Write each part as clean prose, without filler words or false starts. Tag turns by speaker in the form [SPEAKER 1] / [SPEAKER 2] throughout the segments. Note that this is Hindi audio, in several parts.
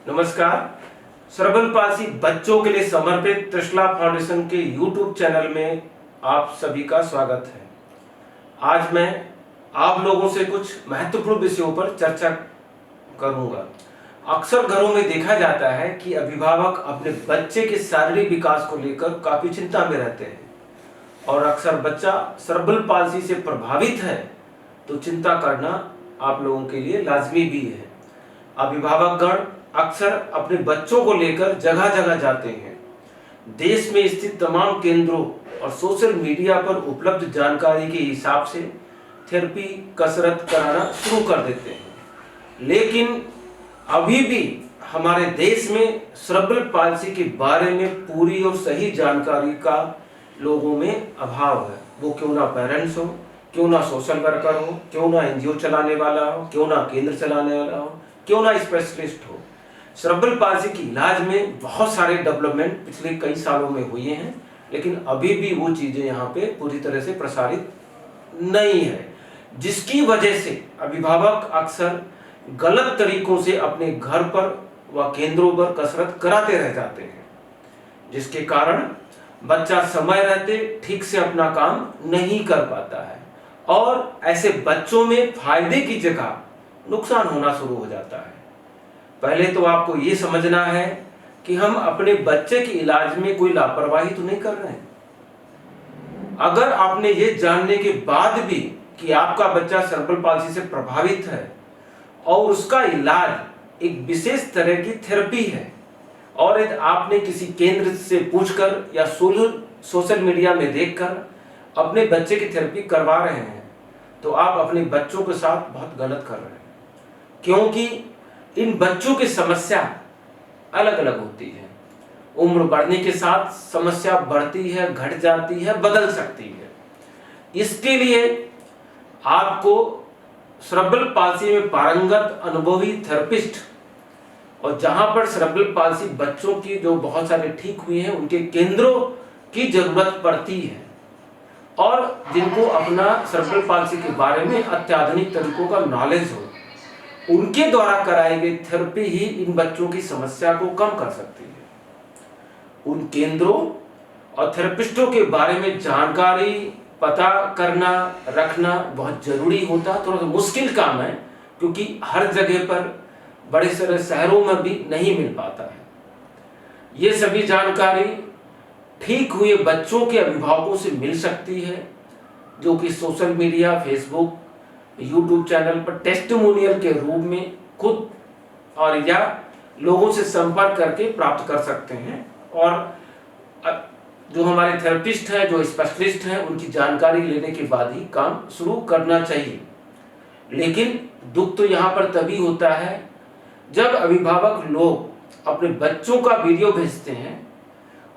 [SPEAKER 1] नमस्कार। सेरेब्रल पाल्सी बच्चों के लिए समर्पित त्रिशला फाउंडेशन के यूट्यूब चैनल में आप सभी का स्वागत है। आज मैं आप लोगों से कुछ महत्वपूर्ण विषयों पर चर्चा करूंगा। अक्सर घरों में देखा जाता है कि अभिभावक अपने बच्चे के शारीरिक विकास को लेकर काफी चिंता में रहते हैं और अक्सर बच्चा सेरेब्रल पाल्सी से प्रभावित है तो चिंता करना आप लोगों के लिए लाजमी भी है। अभिभावकगण अक्सर अपने बच्चों को लेकर जगह जगह जाते हैं। देश में स्थित तमाम केंद्रों और सोशल मीडिया पर उपलब्ध जानकारी के हिसाब से थेरेपी कसरत कराना शुरू कर देते हैं, लेकिन अभी भी हमारे देश में सेरेब्रल पाल्सी के बारे में पूरी और सही जानकारी का लोगों में अभाव है। वो क्यों ना पेरेंट्स हो, क्यों ना सोशल वर्कर हो, क्यों ना एनजीओ चलाने वाला हो, क्यों ना केंद्र चलाने वाला हो, क्यों ना स्पेशलिस्ट हो। सेरेब्रल पाल्सी की इलाज में बहुत सारे डेवलपमेंट पिछले कई सालों में हुए हैं, लेकिन अभी भी वो चीजें यहाँ पे पूरी तरह से प्रसारित नहीं है, जिसकी वजह से अभिभावक अक्सर गलत तरीकों से अपने घर पर व केंद्रों पर कसरत कराते रह जाते हैं, जिसके कारण बच्चा समय रहते ठीक से अपना काम नहीं कर पाता है और ऐसे बच्चों में फायदे की जगह नुकसान होना शुरू हो जाता है। पहले तो आपको ये समझना है कि हम अपने बच्चे के इलाज में कोई लापरवाही तो नहीं कर रहे हैं। अगर आपने ये जानने के बाद भी कि आपका बच्चा सेरेब्रल पाल्सी से प्रभावित है और उसका इलाज एक विशेष तरह की थेरेपी है और यदि आपने किसी केंद्र से पूछकर या सोशल मीडिया में देखकर अपने बच्चे की थेरेपी करवा रहे हैं तो आप अपने बच्चों के साथ बहुत गलत कर रहे हैं, क्योंकि इन बच्चों की समस्या अलग अलग होती है। उम्र बढ़ने के साथ समस्या बढ़ती है, घट जाती है, बदल सकती है। इसके लिए आपको सेरेब्रल पाल्सी में पारंगत अनुभवी थेरेपिस्ट और जहां पर सेरेब्रल पाल्सी बच्चों की जो बहुत सारे ठीक हुए हैं उनके केंद्रों की जरूरत पड़ती है और जिनको अपना सेरेब्रल पाल्सी के बारे में अत्याधुनिक तरीकों का नॉलेज हो, उनके द्वारा कराई गई थेरेपी ही इन बच्चों की समस्या को कम कर सकती है। उन केंद्रों और थेरेपिस्टों के बारे में जानकारी पता करना रखना बहुत जरूरी होता। थोड़ा सा मुश्किल काम है क्योंकि हर जगह पर बड़े सारे शहरों में भी नहीं मिल पाता है। ये सभी जानकारी ठीक हुए बच्चों के अभिभावकों से मिल सकती है, जो कि social media, Facebook, YouTube channel पर टेस्टिमोनियल के रूप में खुद और या लोगों से संपर्क करके प्राप्त कर सकते हैं और जो हमारे थेरेपिस्ट हैं, जो स्पेशलिस्ट हैं, उनकी जानकारी लेने के बाद ही काम शुरू करना चाहिए। लेकिन दुख तो यहाँ पर तभी होता है जब अभिभावक लोग अपने बच्चों का वीडियो भेजते हैं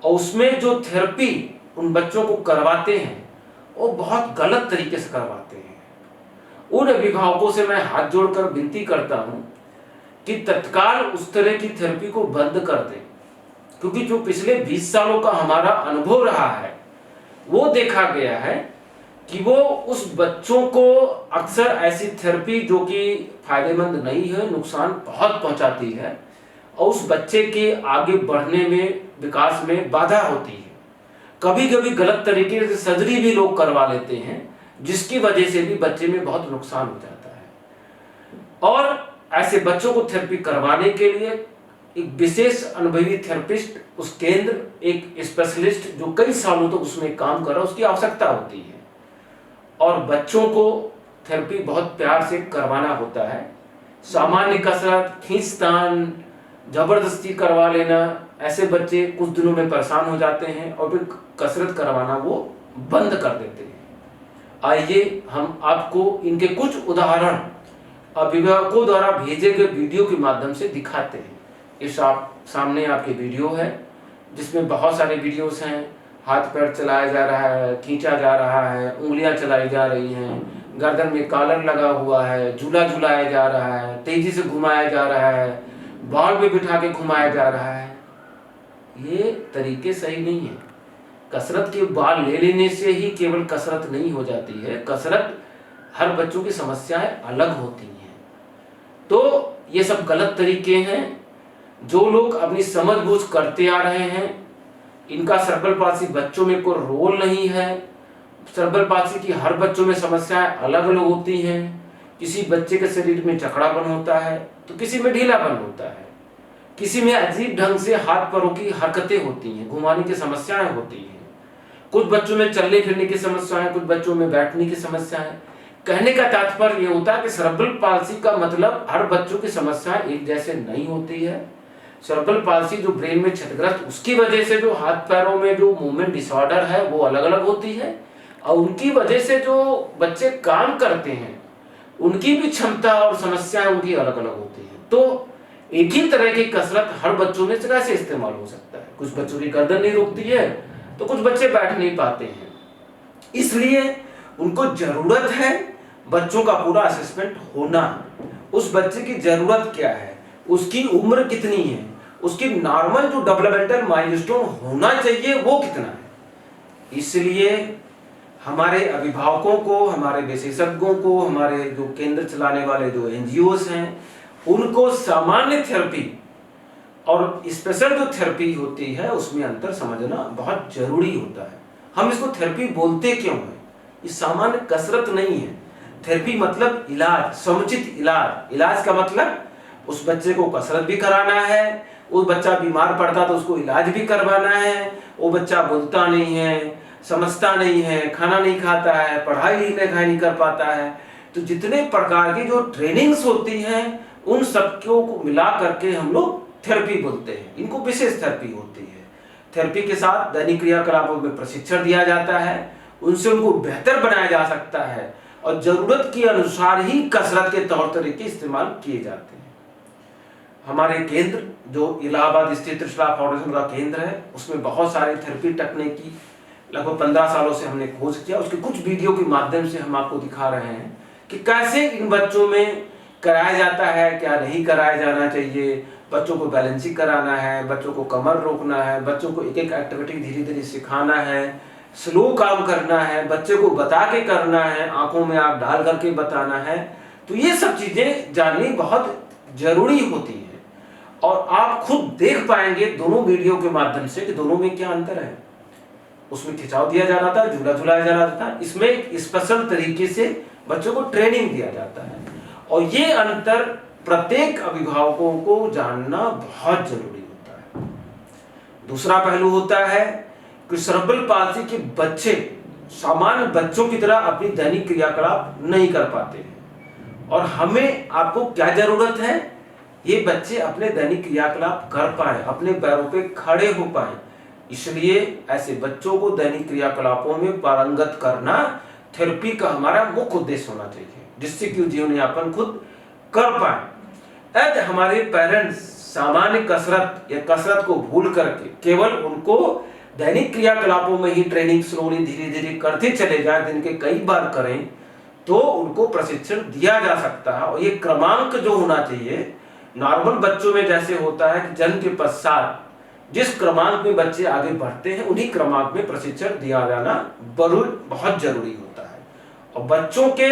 [SPEAKER 1] और उसमें जो थेरेपी उन बच्चों को करवाते हैं वो बहुत गलत तरीके से करवाते हैं। उन अभिभावकों से मैं हाथ जोड़कर विनती करता हूं कि तत्काल उस तरह की थेरेपी को बंद कर दें, क्योंकि जो पिछले 20 सालों का हमारा अनुभव रहा है वो देखा गया है कि वो उस बच्चों को अक्सर ऐसी थेरेपी जो कि फायदेमंद नहीं है, नुकसान बहुत पहुंचाती है और उस बच्चे के आगे बढ़ने में, विकास में बाधा होती है। कभी कभी गलत तरीके से सर्जरी भी लोग करवा लेते हैं, जिसकी वजह से भी बच्चे में बहुत नुकसान हो जाता है। और ऐसे बच्चों को थेरेपी करवाने के लिए एक विशेष अनुभवी थेरेपिस्ट, उस केंद्र, एक स्पेशलिस्ट जो कई सालों तक उसमें काम कर रहा है, उसकी आवश्यकता होती है। और बच्चों को थेरेपी बहुत प्यार से करवाना होता है। सामान्य कसरत, खींचतान, जबरदस्ती करवा लेना, ऐसे बच्चे कुछ दिनों में परेशान हो जाते हैं और फिर कसरत करवाना वो बंद कर देते हैं। आइए हम आपको इनके कुछ उदाहरण अभिभावकों द्वारा भेजे गए वीडियो के माध्यम से दिखाते हैं। इस सामने आपके वीडियो है जिसमें बहुत सारे वीडियोस हैं। हाथ पैर चलाया जा रहा है, खींचा जा रहा है, उंगलियां चलाई जा रही हैं, गर्दन में कॉलर लगा हुआ है, झूला झुलाया जा रहा है, तेजी से घुमाया जा रहा है, बॉल पे बिठा के घुमाया जा रहा है। ये तरीके सही नहीं है। कसरत के बाल ले लेने से ही केवल कसरत नहीं हो जाती है। कसरत, हर बच्चों की समस्याएं अलग होती हैं, तो ये सब गलत तरीके हैं। जो लोग अपनी समझबूझ करते आ रहे हैं, इनका सर्बल पाल्सी बच्चों में कोई रोल नहीं है। सर्बल पाल्सी की हर बच्चों में समस्याएं अलग अलग होती हैं। किसी बच्चे के शरीर में जकड़ापन होता है तो किसी में ढीलापन होता है, किसी में अजीब ढंग से हाथ पैरों की हरकतें होती हैं, घुमाने की समस्याएं होती हैं, कुछ बच्चों में चलने फिरने की समस्याएं, कुछ बच्चों में बैठने की समस्याएं। कहने का तात्पर्य यह होता है कि सेरेब्रल पाल्सी का मतलब हर बच्चों की समस्याएं एक जैसे नहीं होती है। सेरेब्रल पाल्सी जो ब्रेन में क्षतिग्रस्त, उसकी वजह से जो हाथ पैरों में जो मूवमेंट डिसऑर्डर है वो अलग अलग होती है, और उनकी वजह से जो बच्चे काम करते हैं उनकी भी क्षमता और समस्याएं उनकी अलग अलग होती है। तो एक ही तरह की कसरत हर बच्चों में कैसे इस्तेमाल हो सकता है? कुछ बच्चों की गर्दन नहीं रुकती है तो कुछ बच्चे बैठ नहीं पाते हैं, इसलिए उनको जरूरत है बच्चों का पूरा असेसमेंट होना। उस बच्चे की जरूरत क्या है, उसकी उम्र कितनी है, उसकी नॉर्मल जो डेवलपमेंटल माइलस्टोन होना चाहिए वो कितना है। इसलिए हमारे अभिभावकों को, हमारे विशेषज्ञों को, हमारे जो केंद्र चलाने वाले जो एनजीओस हैं, उनको सामान्य थेरेपी और स्पेशल जो थेरेपी होती है उसमें अंतर समझना बहुत जरूरी होता है। हम इसको थेरेपी बोलते क्यों हैं? ये सामान्य कसरत नहीं है। थेरेपी मतलब इलाज, समुचित इलाज। इलाज का मतलब उस बच्चे को कसरत भी कराना है, वो बच्चा बीमार पड़ता तो उसको इलाज भी करवाना है, वो बच्चा बोलता नहीं है, समझता नहीं है, खाना नहीं खाता है, पढ़ाई लिखाई नहीं कर पाता है, तो जितने प्रकार की जो ट्रेनिंग्स होती हैं उन सबको मिला करके हम लोग थेरेपी बोलते हैं। इनको विशेष थेरेपी होती है। थेरेपी के साथ दैनिक क्रियाकलापों में प्रशिक्षण दिया जाता है, उनसे उनको बेहतर बनाया जा सकता है, और जरूरत के अनुसार ही कसरत के तौर तरीके इस्तेमाल किए जाते हैं। हमारे केंद्र जो इलाहाबाद स्थित त्रिशला फाउंडेशन का केंद्र है, उसमें बहुत सारे थेरेपी तकनीकी लगभग 15 सालों से हमने खोज किया। उसके कुछ वीडियो के माध्यम से हम आपको दिखा रहे हैं कि कैसे इन बच्चों में कराया जाता है, क्या नहीं कराया जाना चाहिए। बच्चों को बैलेंसिंग कराना है, बच्चों को कमर रोकना है, बच्चों को एक एक एक्टिविटी धीरे धीरे सिखाना है, स्लो काम करना है, बच्चे को बता के करना है, आंखों में आप डाल करके बताना है। तो ये सब चीजें जाननी बहुत जरूरी होती है, और आप खुद देख पाएंगे दोनों वीडियो के माध्यम से कि दोनों में क्या अंतर है। उसमें खिंचाव दिया जा रहा था, झूला झूलाया जा रहा था, इसमें एक स्पेशल तरीके से बच्चों को ट्रेनिंग दिया जाता है, और ये अंतर प्रत्येक अभिभावकों को जानना बहुत जरूरी होता है। दूसरा पहलू होता है कि सेरेब्रल पाल्सी के बच्चे सामान्य बच्चों की तरह अपनी दैनिक क्रियाकलाप नहीं कर पाते हैं, और हमें आपको क्या जरूरत है, ये बच्चे अपने दैनिक क्रियाकलाप कर पाए, अपने पैरों पे खड़े हो पाए। इसलिए ऐसे बच्चों को दैनिक क्रियाकलापों में पारंगत करना थेरेपी का हमारा मुख्य उद्देश्य होना चाहिए, जिससे कि जीवन यापन खुद कर पाए। यदि हमारे पेरेंट्स सामान्य कसरत या कसरत को भूल करके केवल उनको दैनिक क्रियाकलापों में ही ट्रेनिंग स्लोली धीरे धीरे करते चले जाए, दिन के कई बार करें, तो उनको प्रशिक्षण दिया जा सकता है। और ये क्रमांक जो होना चाहिए, नॉर्मल बच्चों में जैसे होता है कि जन्म के पश्चात जिस क्रमांक में बच्चे आगे बढ़ते हैं उन्हीं क्रमांक में प्रशिक्षण दिया जाना बहुत जरूरी होता है। और बच्चों के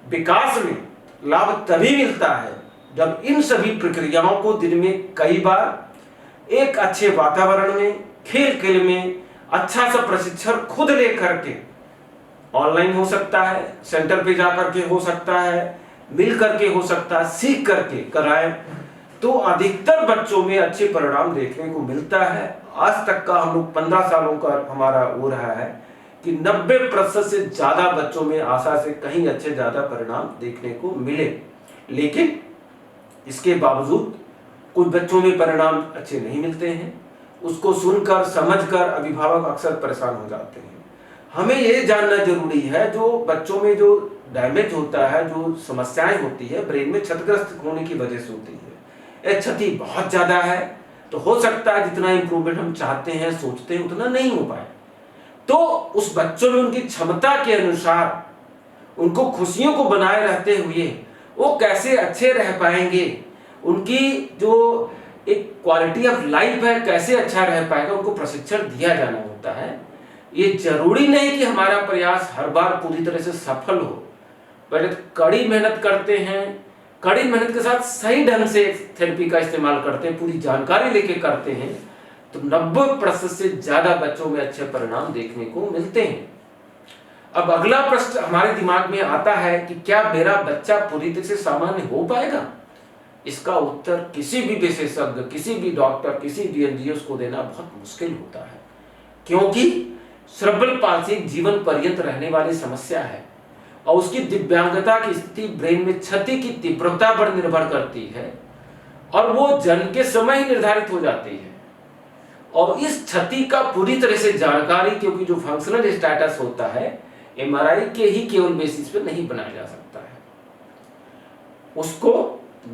[SPEAKER 1] विकास में लाभ तभी मिलता है जब इन सभी प्रक्रियाओं को दिन में कई बार एक अच्छे वातावरण में, खेल खेल में अच्छा सा प्रशिक्षण खुद लेकर के, ऑनलाइन हो सकता है, सेंटर पे जाकर के हो सकता है, मिल करके हो सकता है, सीख करके कराएं, तो अधिकतर बच्चों में अच्छे परिणाम देखने को मिलता है। आज तक का हम लोग 15 सालों का हमारा वो रहा है कि 90% से ज्यादा बच्चों में आशा से कहीं अच्छे ज्यादा परिणाम देखने को मिले। लेकिन इसके बावजूद कुछ बच्चों में परिणाम अच्छे नहीं मिलते हैं। उसको सुनकर समझकर अभिभावक अक्सर परेशान हो जाते हैं। हमें ये जानना जरूरी है जो बच्चों में जो डैमेज होता है, जो समस्याएं होती है ब्रेन में क्षतिग्रस्त होने की वजह से होती है, यह क्षति बहुत ज्यादा है तो हो सकता है जितना इंप्रूवमेंट हम चाहते हैं, सोचते हैं, उतना नहीं हो पाए। तो उस बच्चों में उनकी क्षमता के अनुसार उनको खुशियों को बनाए रहते हुए वो कैसे अच्छे रह पाएंगे, उनकी जो एक क्वालिटी ऑफ लाइफ है कैसे अच्छा रह पाएगा, उनको प्रशिक्षण दिया जाना होता है। ये जरूरी नहीं कि हमारा प्रयास हर बार पूरी तरह से सफल हो, पहले कड़ी मेहनत करते हैं, कड़ी मेहनत के साथ सही ढंग से थेरेपी का इस्तेमाल करते हैं, पूरी जानकारी लेके करते हैं, तो 90% से ज्यादा बच्चों में अच्छे परिणाम देखने को मिलते हैं। अब अगला प्रश्न हमारे दिमाग में आता है कि क्या मेरा बच्चा पूरी तरह से सामान्य हो पाएगा? इसका उत्तर किसी भी विशेषज्ञ, किसी भी डॉक्टर, किसी भी एनजीओ को देना बहुत मुश्किल होता है, क्योंकि सेरेब्रल पाल्सी जीवन पर्यंत रहने वाली समस्या है और उसकी दिव्यांगता की स्थिति ब्रेन में क्षति की तीव्रता पर निर्भर करती है और वो जन्म के समय ही निर्धारित हो जाती है। और इस क्षति का पूरी तरह से जानकारी, क्योंकि जो फंक्शनल स्टेटस होता है एमआरआई के ही केवल बेसिस पे नहीं बनाया जा सकता है, उसको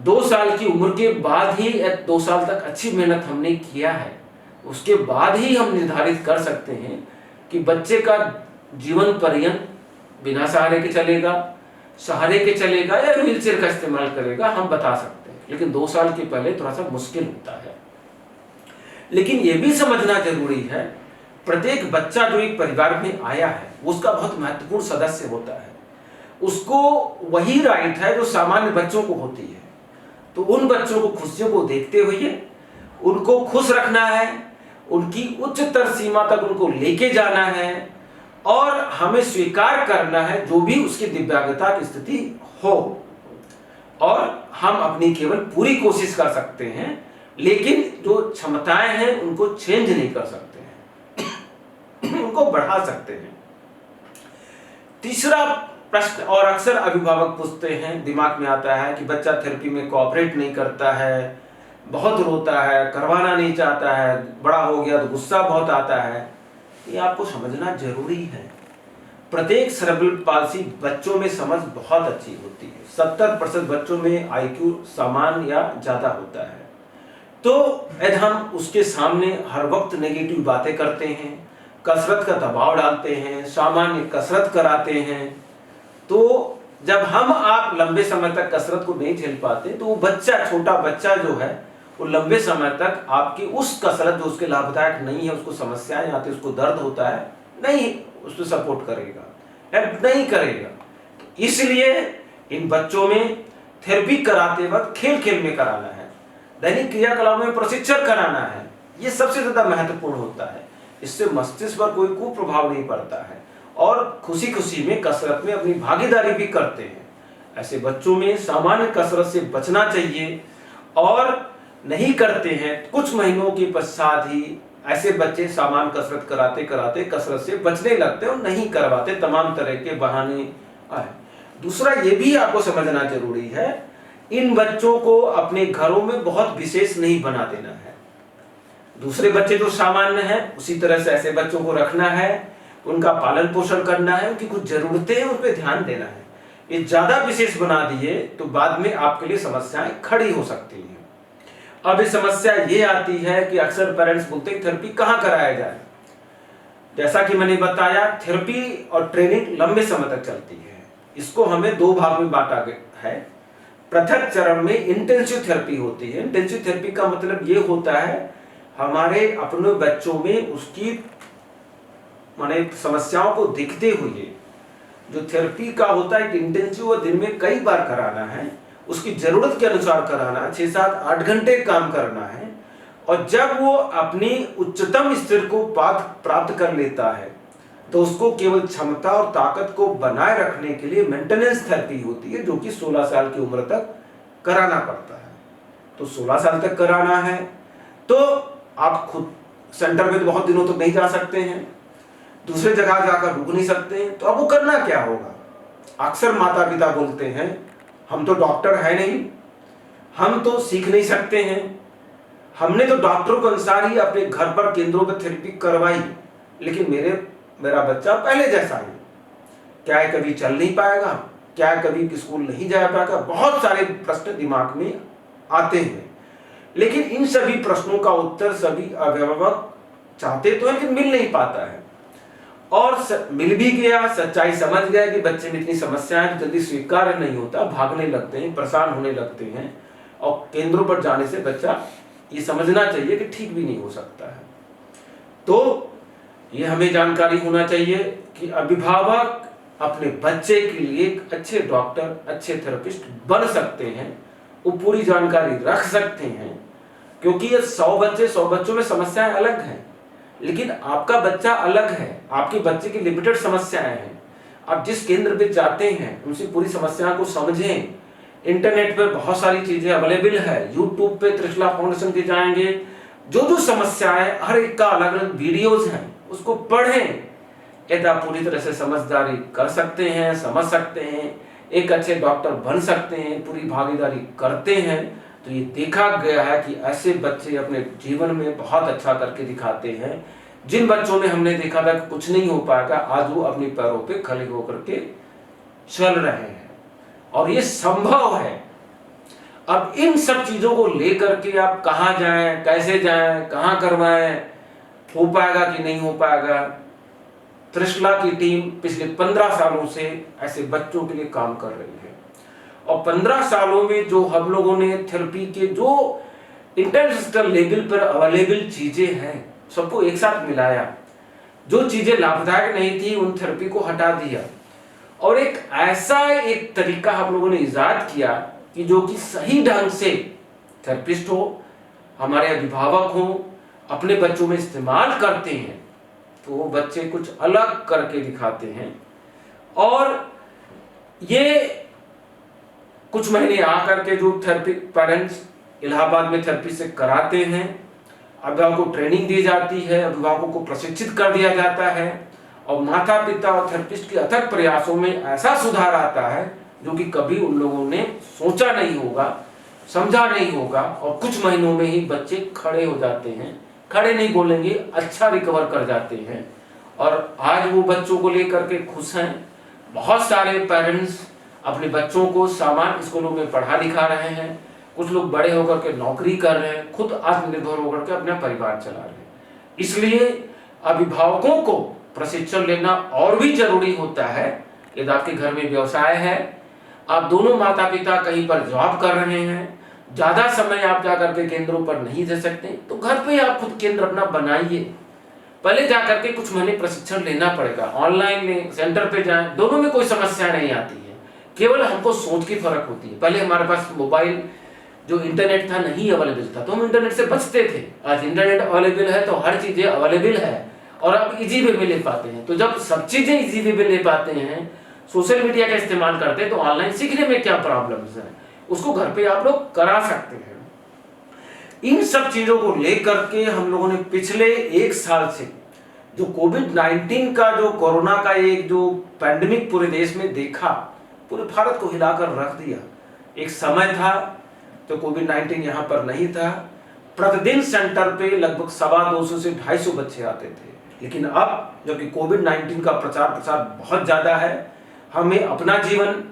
[SPEAKER 1] 2 साल की उम्र के बाद ही, 2 साल तक अच्छी मेहनत हमने किया है उसके बाद ही हम निर्धारित कर सकते हैं कि बच्चे का जीवन पर्यंत बिना सहारे के चलेगा, सहारे के चलेगा या व्हीलचेयर का इस्तेमाल करेगा, हम बता सकते हैं। लेकिन 2 साल के पहले थोड़ा सा मुश्किल होता है। लेकिन यह भी समझना जरूरी है, प्रत्येक बच्चा जो एक परिवार में आया है उसका बहुत महत्वपूर्ण सदस्य होता है, उसको वही राइट है जो सामान्य बच्चों को होती है। तो उन बच्चों को खुशियों को देखते हुए उनको खुश रखना है, उनकी उच्चतर सीमा तक उनको लेके जाना है और हमें स्वीकार करना है जो भी उसकी दिव्यांगता की स्थिति हो, और हम अपनी केवल पूरी कोशिश कर सकते हैं, लेकिन जो क्षमताएं हैं उनको चेंज नहीं कर सकते हैं उनको बढ़ा सकते हैं। तीसरा प्रश्न और अक्सर अभिभावक पूछते हैं, दिमाग में आता है कि बच्चा थेरेपी में कोऑपरेट नहीं करता है, बहुत रोता है, करवाना नहीं चाहता है, बड़ा हो गया तो गुस्सा बहुत आता है। ये आपको समझना जरूरी है। प्रत्येक सेरेब्रल पाल्सी बच्चों में समझ बहुत अच्छी होती है। 70% बच्चों में आईक्यू समान या ज्यादा होता है। तो यदि हम उसके सामने हर वक्त नेगेटिव बातें करते हैं, कसरत का दबाव डालते हैं, सामान्य कसरत कराते हैं, तो जब हम आप लंबे समय तक कसरत को नहीं झेल पाते तो वो बच्चा, छोटा बच्चा जो है वो लंबे समय तक आपकी उस कसरत जो उसके लाभदायक नहीं है, उसको समस्याएं आती है, उसको दर्द होता है, नहीं उसको सपोर्ट करेगा, हेल्प नहीं करेगा। इसलिए इन बच्चों में थेरेपी कराते वक्त खेल खेल में कराना है, दैनिक क्रियाकलापों में प्रशिक्षण कराना है, ये सबसे ज्यादा महत्वपूर्ण होता है। इससे मस्तिष्क पर कोई कुप्रभाव नहीं पड़ता है और खुशी खुशी में कसरत में अपनी भागीदारी भी करते हैं। ऐसे बच्चों में सामान्य कसरत से बचना चाहिए और नहीं करते हैं, कुछ महीनों के पश्चात ही ऐसे बच्चे सामान्य कसरत कराते कराते कसरत से बचने लगते हैं और नहीं करवाते, तमाम तरह के बहाने आए। दूसरा ये भी आपको समझना जरूरी है, इन बच्चों को अपने घरों में बहुत विशेष नहीं बना देना है। दूसरे बच्चे जो सामान्य हैं उसी तरह से ऐसे बच्चों को रखना है, उनका पालन पोषण करना है, उनकी कुछ जरूरतें हैं उन पर ध्यान देना है। ये ज्यादा विशेष बना दिए तो बाद में आपके लिए समस्याएं खड़ी हो सकती हैं। अब इस समस्या ये आती है कि अक्सर पेरेंट्स बोलते हैं थेरेपी कहाँ कराया जाए। जैसा कि मैंने बताया, थेरेपी और ट्रेनिंग लंबे समय तक चलती है। इसको हमें 2 भाग में बांटा गया है। प्रथम चरण में इंटेंसिव थेरेपी होती है। इंटेंसिव थेरेपी का मतलब ये होता है हमारे अपने बच्चों में उसकी माने समस्याओं को देखते हुए जो थेरेपी का होता है इंटेंसिव, दिन में कई बार कराना है, उसकी जरूरत के अनुसार कराना, 6, 7, 8 घंटे काम करना है। और जब वो अपनी उच्चतम स्तर को प्राप्त कर लेता है तो उसको केवल क्षमता और ताकत को बनाए रखने के लिए मेंटेनेंस थेरेपी होती है, जो कि 16 साल की उम्र तक कराना पड़ता है। तो 16 साल तक कराना है तो आप खुद सेंटर में तो बहुत दिनों तक नहीं जा सकते हैं, दूसरे जगह जाकर रुक नहीं सकते हैं, तो अब वो करना क्या होगा। अक्सर माता पिता बोलते हैं हम तो डॉक्टर है नहीं, हम तो सीख नहीं सकते हैं, हमने तो डॉक्टरों के अनुसार ही अपने घर पर केंद्रों पर थेरेपी करवाई, लेकिन मेरा बच्चा पहले जैसा ही, क्या है कभी चल नहीं पाएगा, क्या है कभी स्कूल नहीं जा पाएगा। बहुत सारे प्रश्न दिमाग में आते हैं, लेकिन इन सभी प्रश्नों का उत्तर सभी अभिभावक चाहते तो है लेकिन मिल नहीं पाता है। और मिल भी गया, सच्चाई समझ गया कि बच्चे में इतनी समस्याएं जल्दी स्वीकार नहीं होता, भागने लगते हैं, परेशान होने लगते हैं, और केंद्रों पर जाने से बच्चा ये समझना चाहिए कि ठीक भी नहीं हो सकता है। तो ये हमें जानकारी होना चाहिए कि अभिभावक अपने बच्चे के लिए एक अच्छे डॉक्टर, अच्छे थेरेपिस्ट बन सकते हैं, वो पूरी जानकारी रख सकते हैं। क्योंकि ये 100 बच्चों में समस्याएं अलग हैं, लेकिन आपका बच्चा अलग है, आपके बच्चे की लिमिटेड समस्याएं हैं। आप जिस केंद्र पे जाते हैं उनसे पूरी समस्याओं को समझें। इंटरनेट पे बहुत सारी चीजें अवेलेबल है, यूट्यूब पे त्रिशला फाउंडेशन के जाएंगे, जो समस्याएं हर एक का अलग अलग वीडियोस हैं, उसको पढ़ें। यदि आप पूरी तरह से समझदारी कर सकते हैं, समझ सकते हैं, एक अच्छे डॉक्टर बन सकते हैं, पूरी भागीदारी करते हैं, तो ये देखा गया है कि ऐसे बच्चे अपने जीवन में बहुत अच्छा करके दिखाते हैं। जिन बच्चों में हमने देखा था कि कुछ नहीं हो पाएगा, आज वो अपने पैरों पे खड़े होकर के चल रहे हैं, और ये संभव है। अब इन सब चीजों को लेकर के आप कहां जाएं, कैसे जाएं, कहां करवाएं, हो पाएगा कि नहीं हो पाएगा। त्रिशला की टीम पिछले 15 सालों से ऐसे बच्चों के लिए काम कर रही है, और 15 सालों में जो हम लोगों ने थेरेपी के जो इंटरनेशनल लेवल पर अवेलेबल चीजें हैं सबको एक साथ मिलाया। जो चीजें लाभदायक नहीं थी उन थेरेपी को हटा दिया, और एक ऐसा एक तरीका हम लोगों ने इजाद किया कि जो कि सही ढंग से थेरेपिस्ट हो, हमारे अभिभावक हो, अपने बच्चों में इस्तेमाल करते हैं, तो वो बच्चे कुछ अलग करके दिखाते हैं। और ये कुछ महीने आकर के जो थेरेपी पेरेंट्स इलाहाबाद में थेरेपी से कराते हैं, अभिभावकों को ट्रेनिंग दी जाती है, अभिभावकों को प्रशिक्षित कर दिया जाता है, और माता पिता और थेरेपिस्ट के अथक प्रयासों में ऐसा सुधार आता है जो कि कभी उन लोगों ने सोचा नहीं होगा, समझा नहीं होगा, और कुछ महीनों में ही बच्चे खड़े हो जाते हैं। खड़े नहीं बोलेंगे, अच्छा रिकवर कर जाते हैं, और आज वो बच्चों को लेकर के खुश हैं। बहुत सारे पेरेंट्स अपने बच्चों को सामान्य स्कूलों में पढ़ा लिखा रहे हैं, कुछ लोग बड़े होकर के नौकरी कर रहे हैं, खुद आत्मनिर्भर होकर के अपना परिवार चला रहे हैं। इसलिए अभिभावकों को प्रशिक्षण लेना और भी जरूरी होता है। यदि आपके घर में व्यवसाय है, आप दोनों माता पिता कहीं पर जॉब कर रहे हैं, ज्यादा समय आप जाकर के केंद्रों पर नहीं दे सकते, तो घर पे आप खुद केंद्र अपना बनाइए। पहले जाकर के कुछ महीने प्रशिक्षण लेना पड़ेगा, ऑनलाइन लें, सेंटर पे जाएं, दोनों में कोई समस्या नहीं आती है, केवल हमको सोच की फर्क होती है। पहले हमारे पास मोबाइल जो इंटरनेट था नहीं अवेलेबल था, तो हम इंटरनेट से बचते थे। आज इंटरनेट अवेलेबल है तो हर चीजें अवेलेबल है, और आप इजी वे में ले पाते हैं। तो जब सब चीजें इजी वे में ले पाते हैं, सोशल मीडिया का इस्तेमाल करते हैं, तो ऑनलाइन सीखने में क्या प्रॉब्लम्स है, उसको घर पे आप लोग करा सकते हैं। इन सब चीजों को लेकर के हम लोगों ने पिछले 1 साल से जो कोविड-19 का जो कोरोना का एक जो पैंडेमिक पूरे देश में देखा, पूरे भारत को हिलाकर रख दिया। एक समय था तो कोविड-19 यहाँ पर नहीं था, प्रतिदिन सेंटर पे लगभग 250 से 250 बच्चे आते थे। लेकिन अब जबकि कोविड-19 का प्रचार प्रसार बहुत ज्यादा है, हमें अपना जीवन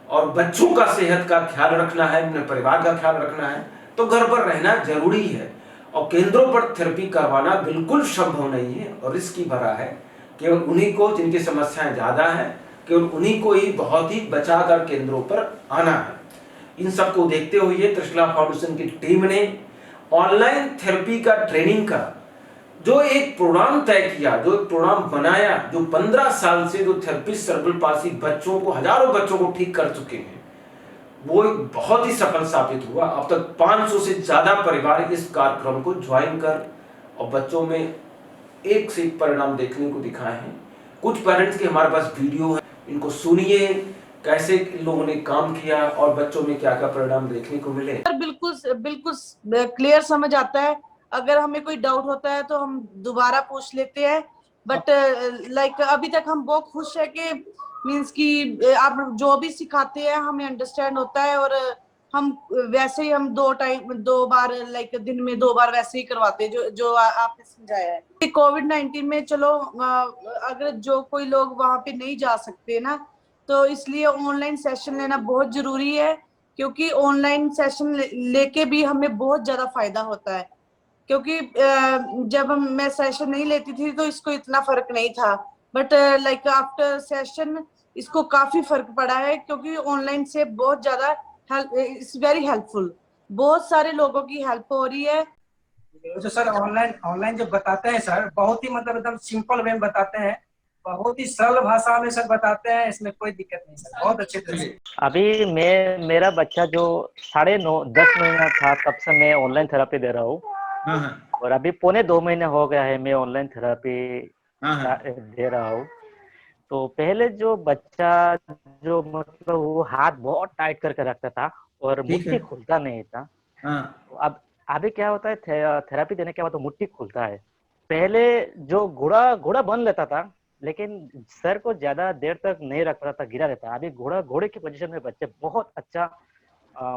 [SPEAKER 1] और बच्चों का सेहत का ख्याल रखना है, अपने परिवार का ख्याल रखना है, तो घर पर रहना जरूरी है। और केंद्रों पर थेरेपी करवाना बिल्कुल संभव नहीं है और रिस्की भरा है। केवल उन्हीं को जिनकी समस्याएं ज्यादा है, केवल उन्हीं को ही बहुत ही बचाकर केंद्रों पर आना है। इन सबको देखते हुए त्रिशला फाउंडेशन की टीम ने ऑनलाइन थेरेपी का ट्रेनिंग का जो एक प्रोग्राम तय किया, जो एक प्रोग्राम बनाया, जो 15 साल से जो थेरेपिस्ट सेरेब्रल पाल्सी बच्चों को, हजारों बच्चों को ठीक कर चुके हैं, वो एक बहुत ही सफल साबित हुआ। अब तक 500 से ज्यादा परिवार इस कार्यक्रम को ज्वाइन कर और बच्चों में एक से एक परिणाम देखने को दिखाए हैं। कुछ पेरेंट्स के हमारे पास वीडियो है, इनको सुनिए कैसे इन लोगों ने काम किया और बच्चों में क्या क्या परिणाम देखने को मिले।
[SPEAKER 2] बिल्कुल बिल्कुल क्लियर समझ आता है। अगर हमें कोई डाउट होता है तो हम दोबारा पूछ लेते हैं, बट लाइक अभी तक हम बहुत खुश है कि मींस कि आप जो भी सिखाते हैं हमें अंडरस्टैंड होता है, और हम वैसे ही हम 2 बार लाइक दिन में 2 बार वैसे ही करवाते हैं जो आपने समझाया है। कोविड-19 में चलो अगर जो कोई लोग वहां पे नहीं जा सकते ना, तो इसलिए ऑनलाइन सेशन लेना बहुत जरूरी है, क्योंकि ऑनलाइन सेशन लेके भी हमें बहुत ज्यादा फायदा होता है। क्योंकि जब मैं सेशन नहीं लेती थी तो इसको इतना फर्क नहीं था, बट लाइक आफ्टर सेशन इसको काफी फर्क पड़ा है, क्योंकि ऑनलाइन से बहुत ज्यादा इट्स वेरी हेल्पफुल, बहुत सारे लोगों की हेल्प हो रही है।
[SPEAKER 3] जो सर ऑनलाइन ऑनलाइन जो बताते हैं सर, बहुत ही मतलब एकदम सिंपल वे में बताते हैं, बहुत ही सरल भाषा में सर बताते हैं, इसमें कोई दिक्कत नहीं सर, बहुत अच्छे तरह से।
[SPEAKER 4] अभी मेरा बच्चा जो 9.5 10 महीना था तब से मैं ऑनलाइन थेरेपी दे रहा हूँ।
[SPEAKER 5] हाँ हाँ
[SPEAKER 4] और अभी 2.25 महीने हो गया है मैं ऑनलाइन थेरेपी
[SPEAKER 5] हाँ
[SPEAKER 4] दे रहा हूँ। तो पहले जो बच्चा जो मतलब वो हाथ बहुत टाइट करके रखता था और
[SPEAKER 5] ठीक है।
[SPEAKER 4] मुट्ठी खुलता नहीं था।
[SPEAKER 5] हाँ
[SPEAKER 4] तो अब अभी क्या होता है, थेरेपी देने के बाद तो मुट्ठी खुलता है। पहले जो घोड़ा घोड़ा बन लेता था, लेकिन सर को ज्यादा देर तक नहीं रख रहा था, गिरा रहता। अभी घोड़े की पोजीशन में बच्चे बहुत अच्छा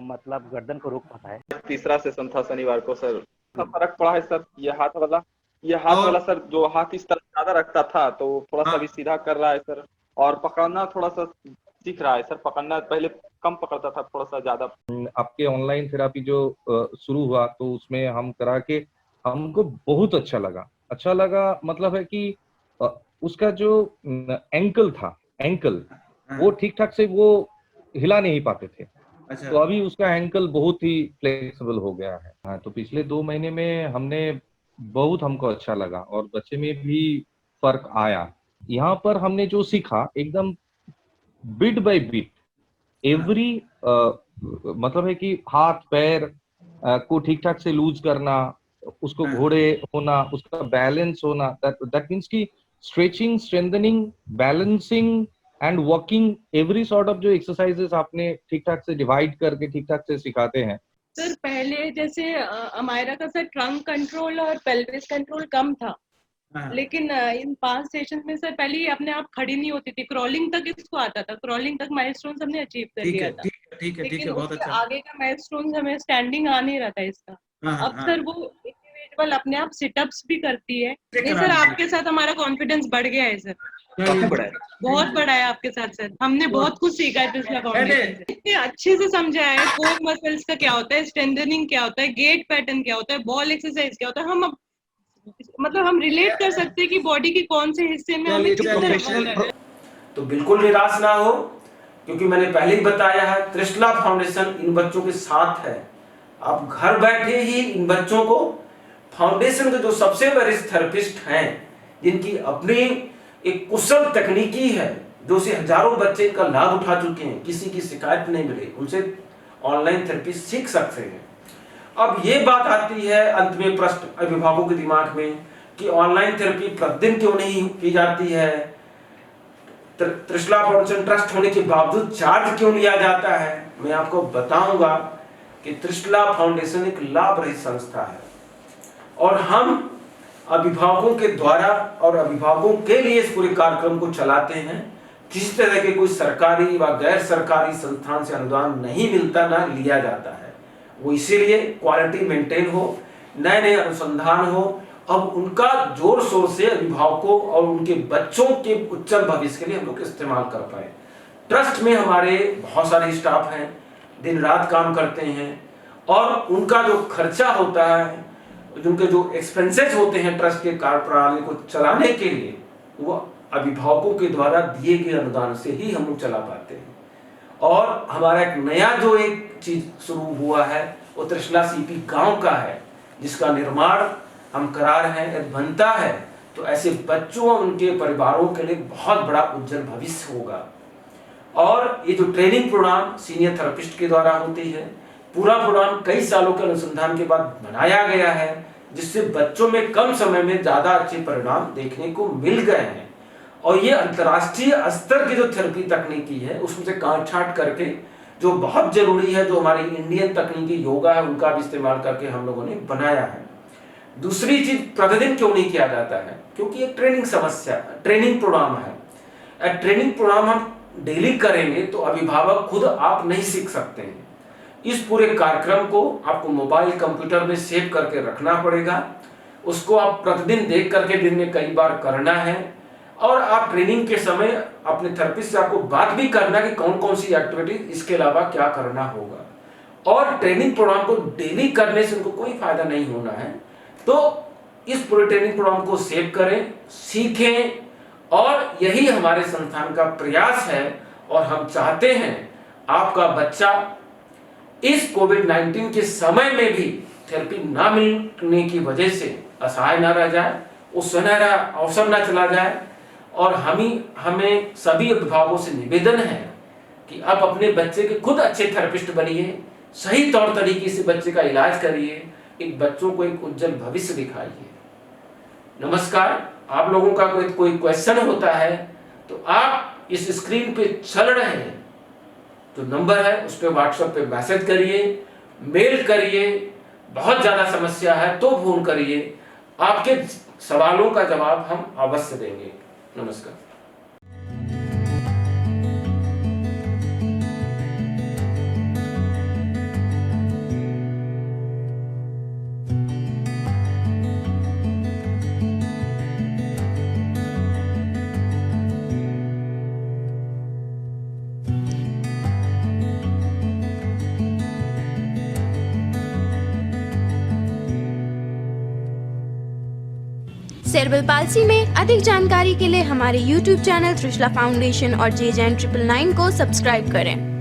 [SPEAKER 4] मतलब गर्दन को रोक पाता है।
[SPEAKER 6] तीसरा सेशन था शनिवार को सर, सब फर्क पड़ा है सर। ये हाथ वाला सर, जो हाथ इस तरह ज्यादा रखता था तो थोड़ा सा भी सीधा कर रहा है सर। और पकड़ना थोड़ा सा सीख रहा है सर, पकड़ना पहले कम पकड़ता था, थोड़ा सा ज्यादा।
[SPEAKER 7] आपके ऑनलाइन थेरापी जो शुरू हुआ तो उसमें हम करा के हमको बहुत अच्छा लगा मतलब है कि उसका जो एंकल था, वो ठीक ठाक से वो हिला नहीं पाते थे।
[SPEAKER 5] अच्छा।
[SPEAKER 7] तो अभी उसका एंकल बहुत ही फ्लेक्सिबल हो गया है। हाँ, तो पिछले 2 महीने में हमको अच्छा लगा और बच्चे में भी फर्क आया। यहाँ पर हमने जो सीखा एकदम बिट बाय बिट एवरी मतलब है कि हाथ पैर को ठीक ठाक से लूज करना, उसको घोड़े होना, उसका बैलेंस होना, दैट मीन्स कि stretching, strengthening, balancing and walking, every sort of जो एक्सरसाइजेस आपने ठीक ठाक से डिवाइड करके ठीक ठाक से सिखाते हैं।
[SPEAKER 8] सर पहले जैसे अमायरा का सर ट्रंक कंट्रोल और पेल्विस कंट्रोल कम था। लेकिन इन 5 सेशन में सर पहले ही अपने आप खड़ी नहीं होती थी, क्रॉलिंग तक इसको आता था, क्रॉलिंग तक माइलस्टोन हमने अचीव कर लिया था।
[SPEAKER 5] ठीक है
[SPEAKER 8] लेकिन
[SPEAKER 5] बहुत
[SPEAKER 8] उसके
[SPEAKER 5] अच्छा।
[SPEAKER 8] आगे का माइलस्टोन हमें स्टैंडिंग आ नहीं रहा था इसका। अब सर वो इंडिविजुअल अपने आप सिटअप्स भी करती है। नहीं सर, आपके साथ हमारा कॉन्फिडेंस बढ़ गया है सर, बहुत बड़ा है आपके साथ सर। हमने बहुत कुछ सीखा है पिछला फाउंडेशन से, इतने अच्छे से समझा है कोर मसल्स का क्या होता है, स्ट्रेंथनिंग क्या होता है, गेट पैटर्न क्या होता है, बॉल एक्सरसाइज क्या होता है। हम मतलब हम रिलेट कर सकते हैं कि बॉडी के कौन से हिस्से में हमें कितना करना है।
[SPEAKER 1] तो बिल्कुल निराश ना हो, क्योंकि मैंने पहले ही बताया है त्रिशला फाउंडेशन इन बच्चों के साथ है। आप घर बैठे ही इन बच्चों को फाउंडेशन के जो सबसे वरिष्ठ थेरेपिस्ट हैं, जिनकी अपनी एक कुशल तकनीकी है, जो से हजारों बच्चे का लाभ उठा चुके हैं, किसी की शिकायत नहीं मिली, उनसे ऑनलाइन थेरेपी सीख सकते हैं। अब ये बात आती है अंत में प्रश्न अभिभावकों के दिमाग में कि ऑनलाइन थेरेपी प्रतिदिन क्यों नहीं की जाती है, त्रिशला फाउंडेशन ट्रस्ट होने के बावजूद चार्ज क्यों लिया जाता है। मैं आपको बताऊंगा कि त्रिशला फाउंडेशन एक लाभ रहित संस्था है और हम अभिभावकों के द्वारा और अभिभावकों के लिए इस पूरे कार्यक्रम को चलाते हैं। किसी तरह के कोई सरकारी व गैर सरकारी संस्थान से अनुदान नहीं मिलता, ना लिया जाता है। वो इसीलिए क्वालिटी मेंटेन हो, नए नए अनुसंधान हो, अब उनका जोर शोर से अभिभावकों और उनके बच्चों के उज्जवल भविष्य के लिए हम लोग इस्तेमाल कर पाए। ट्रस्ट में हमारे बहुत सारे स्टाफ हैं, दिन रात काम करते हैं और उनका जो खर्चा होता है, उनके जो एक्सपेंसेस होते हैं ट्रस्ट के कार्य प्रणाली को चलाने के लिए, वो अभिभावकों के द्वारा दिए गए अनुदान से ही हम लोग चला पाते हैं। और हमारा एक नया जो एक चीज शुरू हुआ है वो त्रिशला सीपी गांव का है, जिसका निर्माण हम करा रहे हैं। यदि बनता है तो ऐसे बच्चों और उनके परिवारों के लिए बहुत बड़ा उज्जवल भविष्य होगा। और ये जो ट्रेनिंग प्रोग्राम सीनियर थेरेपिस्ट के द्वारा होती है, पूरा प्रोग्राम कई सालों के अनुसंधान के बाद बनाया गया है, जिससे बच्चों में कम समय में ज्यादा अच्छे परिणाम देखने को मिल गए हैं। और ये अंतर्राष्ट्रीय स्तर की जो थेरेपी तकनीकी है उसमें से काट छांट करके जो बहुत जरूरी है, जो हमारी इंडियन तकनीकी योगा है, उनका भी इस्तेमाल करके हम लोगों ने बनाया है। दूसरी चीज, प्रतिदिन क्यों नहीं किया जाता है, क्योंकि एक ट्रेनिंग प्रोग्राम है। ट्रेनिंग प्रोग्राम हम डेली करेंगे तो अभिभावक खुद आप नहीं सीख सकते हैं। इस पूरे कार्यक्रम को आपको मोबाइल कंप्यूटर में सेव करके रखना पड़ेगा, उसको आप प्रतिदिन देख करके दिन में कई बार करना है। और आप ट्रेनिंग के समय अपने थेरेपिस्ट से आपको बात भी करना कि कौन कौन सी एक्टिविटी इसके अलावा क्या करना होगा। और ट्रेनिंग प्रोग्राम को डेली करने से उनको कोई फायदा नहीं होना है। तो इस पूरे ट्रेनिंग प्रोग्राम को सेव करें, सीखें, और यही हमारे संस्थान का प्रयास है। और हम चाहते हैं आपका बच्चा इस कोविड-19 के समय में भी थेरेपी ना मिलने की वजह से असहाय ना रह जाए, उस सुनहरा अवसर ना चला जाए। और हमें सभी अभिभावकों से निवेदन है कि आप अपने बच्चे के खुद अच्छे थेरेपिस्ट बनिए, सही तौर तरीके से बच्चे का इलाज करिए, एक बच्चों को एक उज्जवल भविष्य दिखाइए। नमस्कार, आप लोगों का कोई क्वेश्चन होता है तो आप इस स्क्रीन पे चल रहे हैं जो नंबर है उस पे व्हाट्सएप पे मैसेज करिए, मेल करिए। बहुत ज्यादा समस्या है तो फोन करिए, आपके सवालों का जवाब हम अवश्य देंगे। नमस्कार।
[SPEAKER 5] सेरेब्रल पाल्सी में अधिक जानकारी के लिए हमारे YouTube चैनल त्रिशला फाउंडेशन और JJN 999 को सब्सक्राइब करें।